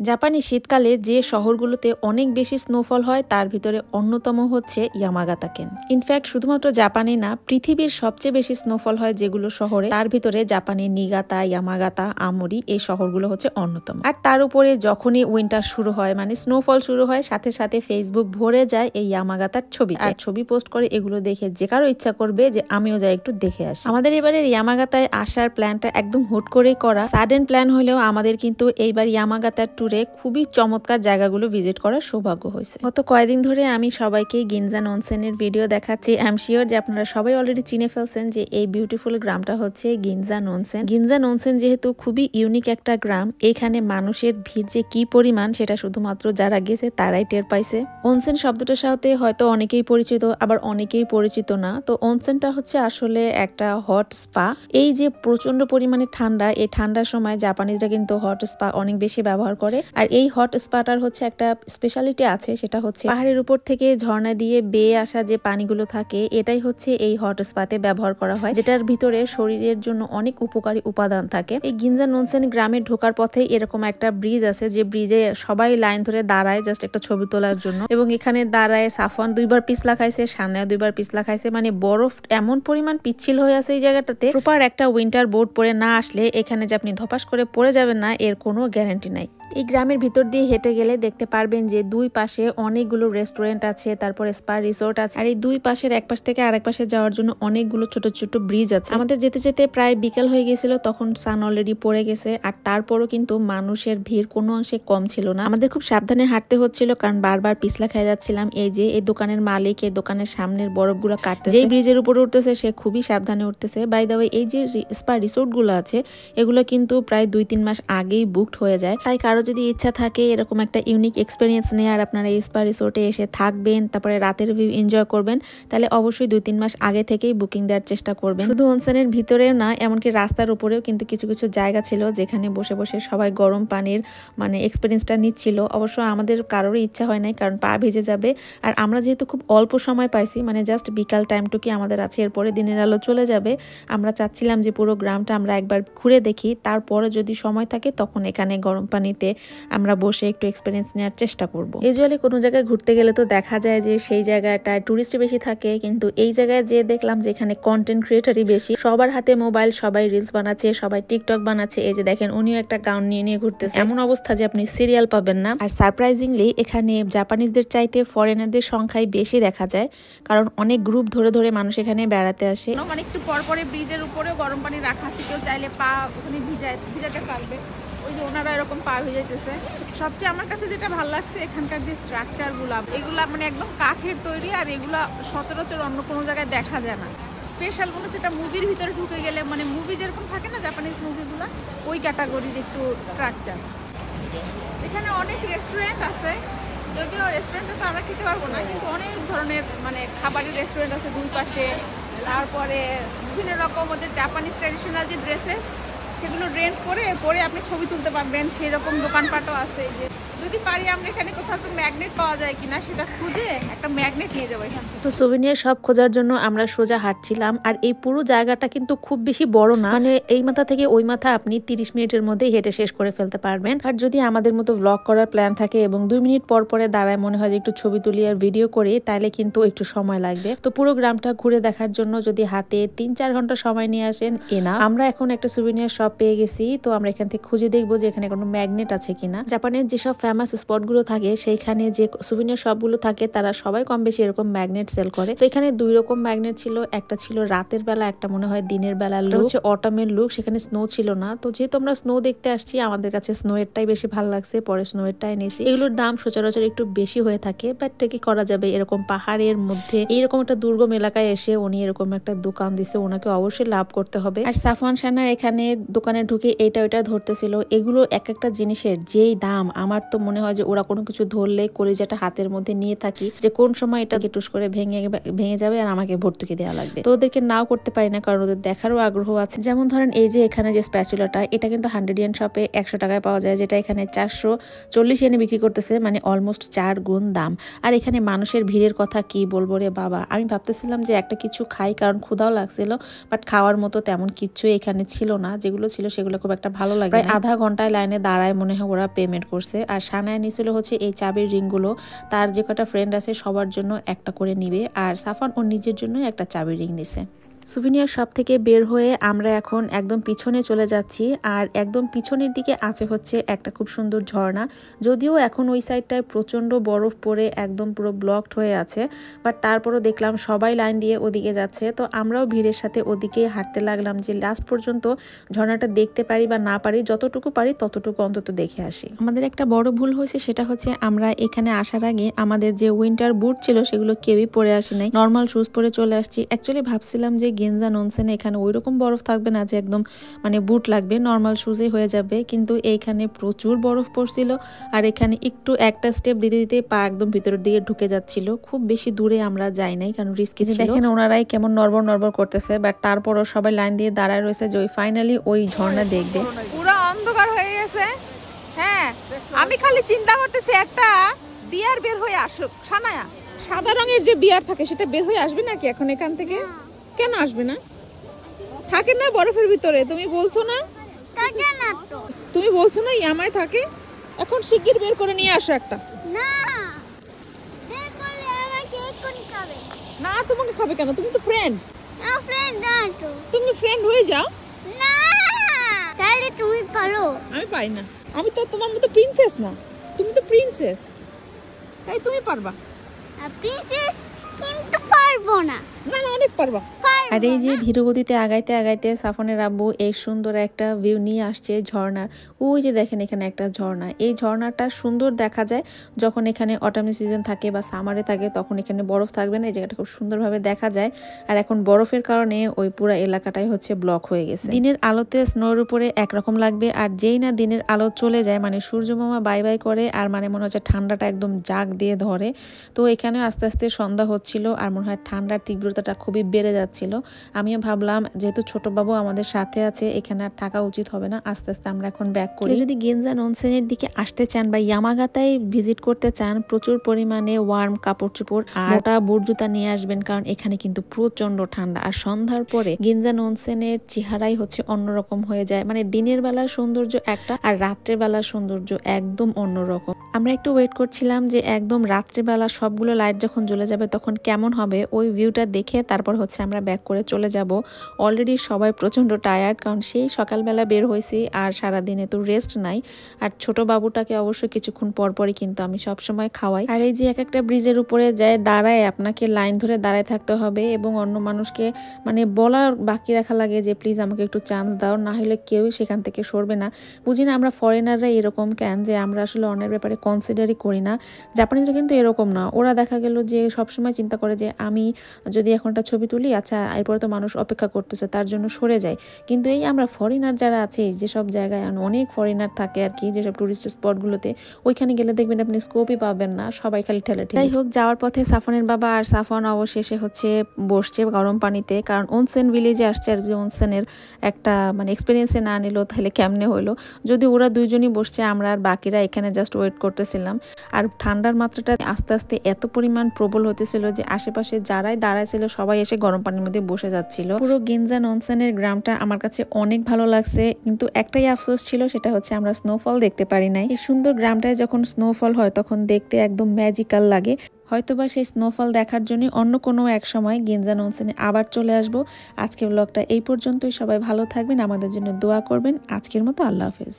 জাপানি শীতকালে যে শহরগুলোতে অনেক বেশি স্নোফল হয় তার ভিতরে অন্যতম হচ্ছে ইয়ামাগাতা কেন। ইনফ্যাক্ট শুধুমাত্র জাপানে না, পৃথিবীর সবচেয়ে বেশি স্নোফল হয় যেগুলো শহরে, তার ভিতরে জাপানের নিগাতা, ইয়ামাগাতা, আমরি এই শহরগুলো হচ্ছে অন্যতম। আর তার উপরে যখনই উইন্টার শুরু হয়, মানে স্নোফল শুরু হয়, সাথে সাথে ফেসবুক ভরে যায় এই ইয়ামাগাতার ছবি আর ছবি পোস্ট করে। এগুলো দেখে যে কারো ইচ্ছা করবে যে আমিও যাই একটু দেখে আসি। আমাদের এবারের ইয়ামাগাতায় আসার প্ল্যানটা একদম হুট করেই করা, সাডেন প্ল্যান হলেও আমাদের কিন্তু এইবার ইয়ামাগাতার ট্যুরে খুবই চমৎকার জায়গাগুলো ভিজিট করার সৌভাগ্য হয়েছে। গত কয়েকদিন ধরে আমি সবাইকে গিনজান অনসেনের ভিডিও দেখাচ্ছি। আই এম শিওর যে আপনারা সবাই অলরেডি চিনে ফেলছেন যে এই বিউটিফুল গ্রামটা হচ্ছে গিনজান অনসেন। গিনজান অনসেন যেহেতু খুবই ইউনিক একটা গ্রাম, এখানে মানুষের ভিড় যে কি পরিমাণ সেটা শুধুমাত্র যারা গেছে তারাই টের পাইছে। অনসেন শব্দটার সাথে হয়তো অনেকেই পরিচিত, আবার অনেকেই পরিচিত না। তো অনসেনটা হচ্ছে আসলে একটা হট স্পা। এই যে প্রচন্ড পরিমাণে ঠান্ডা, এই ঠান্ডার সময় জাপানিজরা কিন্তু হট স্পা অনেক বেশি ব্যবহার করে। আর এই হট স্পাটার হচ্ছে একটা স্পেশালিটি আছে, সেটা হচ্ছে পাহাড়ের উপর থেকে ঝর্ণা দিয়ে বেয়ে আসা যে পানিগুলো থাকে, এটাই হচ্ছে এই হট স্পাতে ব্যবহার করা হয়, যেটার ভিতরে শরীরের জন্য অনেক উপকারী উপাদান থাকে। এই গিনজান অনসেন গ্রামে ঢোকার পথে এরকম একটা ব্রিজ আছে, যে ব্রিজে সবাই লাইন ধরে দাঁড়ায় জাস্ট একটা ছবি তোলার জন্য। এবং এখানে দাঁড়ায় সাফওয়ান 2বার পিছলা খাইছে, সামনেও 2বার পিছলা খাইছে। মানে বরফ এমন পরিমাণ পিচ্ছিল হয়ে আছে এই জায়গাটাতে, প্রপার একটা উইন্টার বোর্ড পরে না আসলে এখানে যে আপনি ধপাস করে পড়ে যাবেন না, এর কোনো গ্যারান্টি নাই। এই গ্রামের ভিতর দিয়ে হেঁটে গেলে দেখতে পারবেন যে দুই পাশে অনেকগুলো রেস্টুরেন্ট আছে, তারপরে স্পা রিসোর্ট আছে। আর এই দুই পাশের এক পাশ থেকে আরেক পাশে যাওয়ার জন্য অনেকগুলো ছোট ছোট ব্রিজ আছে। আমাদের যেতে যেতে প্রায় বিকেল হয়ে গেছিল, তখন সান অলরেডি পড়ে গেছে। আর তারপরও কিন্তু মানুষের ভিড় কোনো অংশে কম ছিল না। আমাদের খুব সাবধানে হাঁটতে হচ্ছিল, কারণ বারবার পিছলা খেয়ে যাচ্ছিলাম। এই যে এই দোকানের মালিক এই দোকানের সামনের বরফগুলো কাটতেছে, যেই ব্রিজের উপরে উঠতেছে সে খুবই সাবধানে উঠতেছে। বাই দ্য ওয়ে, এই যে স্পা রিসোর্ট গুলো আছে এগুলো কিন্তু প্রায় 2-3 মাস আগেই বুকড হয়ে যায়। তাই কারো যদি ইচ্ছা থাকে এরকম একটা ইউনিক এক্সপিরিয়েন্স নিয়ে আর আপনারা এই স্পা রিসোর্টে এসে থাকবেন, তারপরে রাতের ভিউ এনজয় করবেন, তাহলে অবশ্যই 2-3 মাস আগে থেকেই বুকিং দেওয়ার চেষ্টা করবেন। শুধু অনসেনের ভিতরেও না, এমনকি রাস্তার উপরেও কিন্তু কিছু কিছু জায়গা ছিল যেখানে বসে বসে সবাই গরম পানির মানে এক্সপিরিয়েন্সটা নিচ্ছিল। অবশ্য আমাদের কারোরই ইচ্ছা হয় নাই, কারণ পা ভিজে যাবে। আর আমরা যেহেতু খুব অল্প সময় পাইছি, মানে জাস্ট বিকাল টাইমটুকু আমাদের আছে, এরপরে দিনের আলো চলে যাবে। আমরা চাচ্ছিলাম যে পুরো গ্রামটা আমরা একবার ঘুরে দেখি, তারপরে যদি সময় থাকে তখন এখানে গরম পানিতে আমরা বসে একটু এক্সপিরিয়েন্স নেওয়ার চেষ্টা করব। ইউজুয়ালি কোনো জায়গায় ঘুরতে গেলে তো দেখা যায় যে সেই জায়গাটায় টুরিস্ট বেশি থাকে, কিন্তু এই জায়গায় যে দেখলাম যে এখানে কন্টেন্ট ক্রিয়েটারই বেশি। সবার হাতে মোবাইল, সবাই রিলস বানাচ্ছে, সবাই টিকটক বানাচ্ছে। এই যে দেখেন, উনিও একটা গাউন নিয়ে নিয়ে ঘুরতেছে। এমন অবস্থা যে আপনি সিরিয়াল পাবেন না। আর সারপ্রাইজিংলি এখানে জাপানিজদের চাইতে ফরেনারদের সংখ্যাই বেশি দেখা যায়, কারণ অনেক গ্রুপ ধরে ধরে মানুষ এখানে বেড়াতে আসে। মানে একটু পরপরে ব্রিজের উপরেও গরম পানি রাখা আছে, কেউ চাইলে পা ওখানে ভিজাতে পারবে। ওই যে ওনারা এরকম পা ভিজাইতেছে। সবচেয়ে আমার কাছে যেটা ভালো লাগছে এখানকার যে স্ট্রাকচারগুলো, এগুলা মানে একদম কাঠের তৈরি, আর এগুলা সচরাচর অন্য কোনো জায়গায় দেখা যায় না। স্পেশাল মনে হচ্ছে এটা মুভির ভিতরে ঢুকে গেলে, মানে মুভি যেরকম থাকে না জাপানিজ মুভিগুলো, ওই ক্যাটাগরির একটু স্ট্রাকচার। এখানে অনেক রেস্টুরেন্ট আছে, যদিও রেস্টুরেন্টে তো আমরা খেতে পারবো না, কিন্তু অনেক ধরনের মানে খাবারের রেস্টুরেন্ট আছে দুই পাশে। তারপরে বিভিন্ন রকম ওদের জাপানিজ ট্র্যাডিশনাল যে ড্রেসেস, সেগুলো রেন্ট করে পরে আপনি ছবি তুলতে পারবেন, সেই রকম দোকানপাটও আছে। যে যদি পারি আমরা এখানে কোথাও তো ম্যাগনেট পাওয়া যায় কিনা সেটা খুঁজে একটা ম্যাগনেট নিয়ে যাবো এখান থেকে। তো সুভিনিয়ার সব খোঁজার জন্য আমরা সোজা হাঁটছিলাম। আর এই পুরো জায়গাটা কিন্তু খুব বেশি বড় না, মানে এই মাথা থেকে ওই মাথা আপনি 30 মিনিটের মধ্যে হেঁটে শেষ করে ফেলতে পারবেন। আর যদি আমাদের মতো ব্লগ করার প্ল্যান থাকে এবং 2 মিনিট পর পরে দাঁড়ায় মনে হয় যে একটু ছবি তুলি আর ভিডিও করি, তাহলে কিন্তু একটু সময় লাগবে। তো পুরো গ্রামটা ঘুরে দেখার জন্য যদি হাতে 3-4 ঘন্টা সময় নিয়ে আসেন এনা। আমরা এখন একটা সুভিনিয়ার শপ পেয়ে গেছি, তো আমরা এখান থেকে খুঁজে দেখবো যে এখানে কোনো ম্যাগনেট আছে কিনা। জাপানের যেসব ফেমাস স্পটগুলো থাকে সেইখানে যে সুভিনিয়ার শপগুলো থাকে তারা সবাই কম বেশি এরকম ম্যাগনেট সেল করে। তো এখানে 2 রকম ম্যাগনেট ছিল, একটা ছিল রাতের বেলা, একটা মনে হয় দিনের বেলা। হচ্ছে অটামের লুক, সেখানে স্নো ছিল না। তো যেহেতু আমরা স্নো দেখতে আসছি, আমাদের কাছে স্নো এরটাই বেশি ভালো লাগছে, পরে স্নো এরটাই নিয়েছি। এগুলোর দাম সচরাচর একটু বেশি হয়ে থাকে, বাট কি করা যাবে, এরকম পাহাড়ের মধ্যে এইরকম একটা দুর্গম এলাকায় এসে উনি এরকম একটা দোকান দিছে, ওনাকে অবশ্যই লাভ করতে হবে। আর সাফওয়ান সানা এখানে দোকানে ঢুকে এইটা ওইটা ধরতেছিল। এগুলো এক একটা জিনিসের যেই দাম, আমার তো মনে হয় যে ওরা কোনো কিছু ধরলে কলিজাটা হাতের মধ্যে নিয়ে থাকি যে কোন সময় এটা টুস করে ভেঙে যাবে আর আমাকে ভর্তুকি দেওয়া লাগবে। তো ওদেরকে নাও করতে পারি না, কারণ ওদের দেখারও আগ্রহ আছে। যেমন ধরেন এই যে এখানে যে স্প্যাচুলাটা, এটা কিন্তু 100 yen শপে 100 টাকায় পাওয়া যায়, যেটা এখানে 440 yene বিক্রি করতেছে, মানে অলমোস্ট 4 গুণ দাম। আর এখানে মানুষের ভিড়ের কথা কি বলবো রে বাবা, আমি ভাবতেছিলাম যে একটা কিছু খাই, কারণ ক্ষুধাও লাগছিল, বাট খাওয়ার মতো তেমন কিছু এখানে ছিল না। যেগুলো ছিল সেগুলো খুব একটা ভালো লাগে। প্রায় আধা ঘন্টায় লাইনে দাঁড়ায় মনে হয় ওরা পেমেন্ট করছে। আর সানায় নিছিল হচ্ছে এই চাবির রিংগুলো, তার যে কটা ফ্রেন্ড আছে সবার জন্য একটা করে নিবে, আর সাফান ওর নিজের জন্য একটা চাবির রিং নিছে। সুভিনিয়ার শপ থেকে বের হয়ে আমরা এখন একদম পিছনে চলে যাচ্ছি, আর একদম পিছনের দিকে আছে হচ্ছে একটা খুব সুন্দর ঝর্ণা। যদিও এখন ওই সাইডটায় প্রচণ্ড বরফ পড়ে একদম পুরো ব্লকড হয়ে আছে, বাট তারপরও দেখলাম সবাই লাইন দিয়ে ওদিকে যাচ্ছে, তো আমরাও ভিড়ের সাথে ওদিকে হাঁটতে লাগলাম যে লাস্ট পর্যন্ত ঝর্ণাটা দেখতে পারি বা না পারি, যতটুকু পারি ততটুকু অন্তত দেখে আসি। আমাদের একটা বড় ভুল হয়েছে, সেটা হচ্ছে আমরা এখানে আসার আগে আমাদের যে উইন্টার বুট ছিল সেগুলো কেউই পরে আসি নাই, নর্মাল শুজ পরে চলে আসছি। অ্যাকচুয়ালি ভাবছিলাম যে গেঞ্জা ননসেনে এখানে ওইরকম বরফ থাকবে না যে একদম মানে বুট লাগবে, নর্মাল শুজে হয়ে যাবে, কিন্তু এইখানে প্রচুর বরফ পড়ছিল। আর এখানে একটু একটা স্টেপ দিতে দিতে পা একদম ভিতরের দিকে ঢুকে যাচ্ছিল। খুব বেশি দূরে আমরা যাই নাই, কারণ রিস্কি ছিল। দেখেন ওনারাই কেমন নড়বড় করতেছে, বাট তারপরও সবাই লাইন দিয়ে দাঁড়ায় রয়েছে যে ওই ফাইনালি ওই ঝর্ণা দেখবে। পুরো অন্ধকার হয়ে গেছে। হ্যাঁ, আমি খালি চিন্তা করতেছি একটা বিয়ার বের হয়ে আসুক। সানায়া, সাদা রঙের যে বিয়ার থাকে সেটা বের হয়ে আসবে নাকি এখন এখান থেকে? কেন আসবে না? থাকে না বরফের ভিতরে, তুমি বলছো না? তুমি বলছো না ইয়ামায় থাকে। এখন শিগগির বের করে নিয়ে আসো একটা। না, তোমাকে খাবে কেন? তুমি তো ফ্রেন্ড। তুমি ফ্রেন্ড হয়ে যাও। তুমি পারো, আমি পারি না। আমি তো তোমার মতো প্রিন্সেস না, তুমি তো প্রিন্সেস, তাই তুমি পারবা। প্রিন্সেস কিন্তু পারবো না। না, অনেক পারবা। আর এই যে ধীরগতিতে আগাইতে আগাইতে সাফনের আব্বু এই সুন্দর একটা ভিউ নিয়ে আসছে ঝর্ণার। ওই যে দেখেন এখানে একটা ঝর্ণা, এই ঝর্ণাটা সুন্দর দেখা যায় যখন এখানে অটামি সিজন থাকে বা সামারে থাকে, তখন এখানে বরফ থাকবে না, এই জায়গাটা খুব সুন্দরভাবে দেখা যায়। আর এখন বরফের কারণে ওই পুরো এলাকাটাই হচ্ছে ব্লক হয়ে গেছে। দিনের আলোতে স্নোর উপরে একরকম লাগবে, আর যেই না দিনের আলো চলে যায়, মানে সূর্য মামা বাই বাই করে, আর মানে মনে হচ্ছে ঠান্ডাটা একদম জাগ দিয়ে ধরে। তো এখানে আস্তে আস্তে সন্ধ্যা হচ্ছিল, আর মনে হয় ঠান্ডার তীব্রতাটা খুবই বেড়ে যাচ্ছিল। আমিও ভাবলাম যেহেতু ছোট বাবু আমাদের সাথে আছে, এখানে আর থাকা উচিত হবে না, আস্তে আস্তে আমরা এখন ব্যাক করি। যদি গেনজান অনসেনের দিকে আসতে চান বা ইয়ামাগাতায় ভিজিট করতে চান, প্রচুর পরিমাণে ওয়ার্ম কাপড় চোপড় আর মোটা বুট জুতা নিয়ে আসবেন, কারণ এখানে কিন্তু প্রচন্ড ঠান্ডা। আর সন্ধ্যার পরে গেনজান অনসেনের চেহারাই হচ্ছে অন্যরকম হয়ে যায়, মানে দিনের বেলার সৌন্দর্য একটা আর রাত্রের বেলার সৌন্দর্য একদম অন্যরকম। আমরা একটু ওয়েট করছিলাম যে একদম রাত্রেবেলা সবগুলো লাইট যখন জ্বলে যাবে তখন কেমন হবে, ওই ভিউটা দেখে তারপর হচ্ছে আমরা ব্যাক করে চলে যাব। অলরেডি সবাই প্রচন্ড টায়ার্ড, কারণ সেই সকালবেলা বের হয়েছি আর সারাদিনে তো রেস্ট নাই। আর ছোট বাবুটাকে অবশ্য কিছুক্ষণ পরপরই কিন্তু আমি সবসময় খাওয়াই। আর এই যে এক একটা ব্রিজের উপরে যায় দাঁড়ায়, আপনাকে লাইন ধরে দাঁড়ায় থাকতে হবে এবং অন্য মানুষকে মানে বলার বাকি রাখা লাগে যে প্লিজ আমাকে একটু চান্স দাও, না হলে কেউই সেখান থেকে সরবে না। বুঝি না আমরা ফরেনাররা এরকম কেন, যে আমরা আসলে অন্যের ব্যাপারে কনসিডারই করি না। জাপানিজরা কিন্তু এরকম না, ওরা দেখা গেল যে সবসময় চিন্তা করে যে আমি যদি এখন একটা ছবি তুলি, আচ্ছা এরপরে তো মানুষ অপেক্ষা করতেছে তার জন্য সরে যায়। কিন্তু এই আমরা ফরেনার যারা আছে, যেসব জায়গায় অনেক ফরেনার থাকে আর কি, যেসব টুরিস্ট স্পটগুলোতে, ওইখানে গেলে দেখবেন আপনি স্কোপই পাবেন না, সবাই খালি ঠেলে। যাই হোক, যাওয়ার পথে সাফনের বাবা আর সাফন অবশেষে হচ্ছে বসছে গরম পানিতে, কারণ অনসেন ভিলেজে আসছে, আর যে অনসেনের একটা মানে এক্সপিরিয়েন্সে না নিল তাহলে কেমনে হলো। যদি ওরা দুইজনই বসছে, আমরা আর বাকিরা এখানে জাস্ট ওয়েট করতেছিলাম। আর ঠান্ডার মাত্রাটা আস্তে আস্তে এত পরিমাণ প্রবল হতেছিল যে আশেপাশে যারাই দাঁড়াইছিল সবাই এসে গরম পানির মধ্যে বসে যাচ্ছিল। পুরো গেনজান অনসেনের গ্রামটা আমার কাছে অনেক ভালো লাগছে, কিন্তু একটাই আফসোস ছিল, সেটা হচ্ছে আমরা স্নোফল দেখতে পারি নাই। এই সুন্দর গ্রামটায় যখন স্নোফল হয় তখন দেখতে একদম ম্যাজিক্যাল লাগে। হয়তোবা সেই স্নোফল দেখার জন্য অন্য কোনো এক সময় গেনজান অনসেনে আবার চলে আসব। আজকে ব্লগটা এই পর্যন্তই, সবাই ভালো থাকবেন, আমাদের জন্য দোয়া করবেন। আজকের মতো আল্লাহ হাফেজ।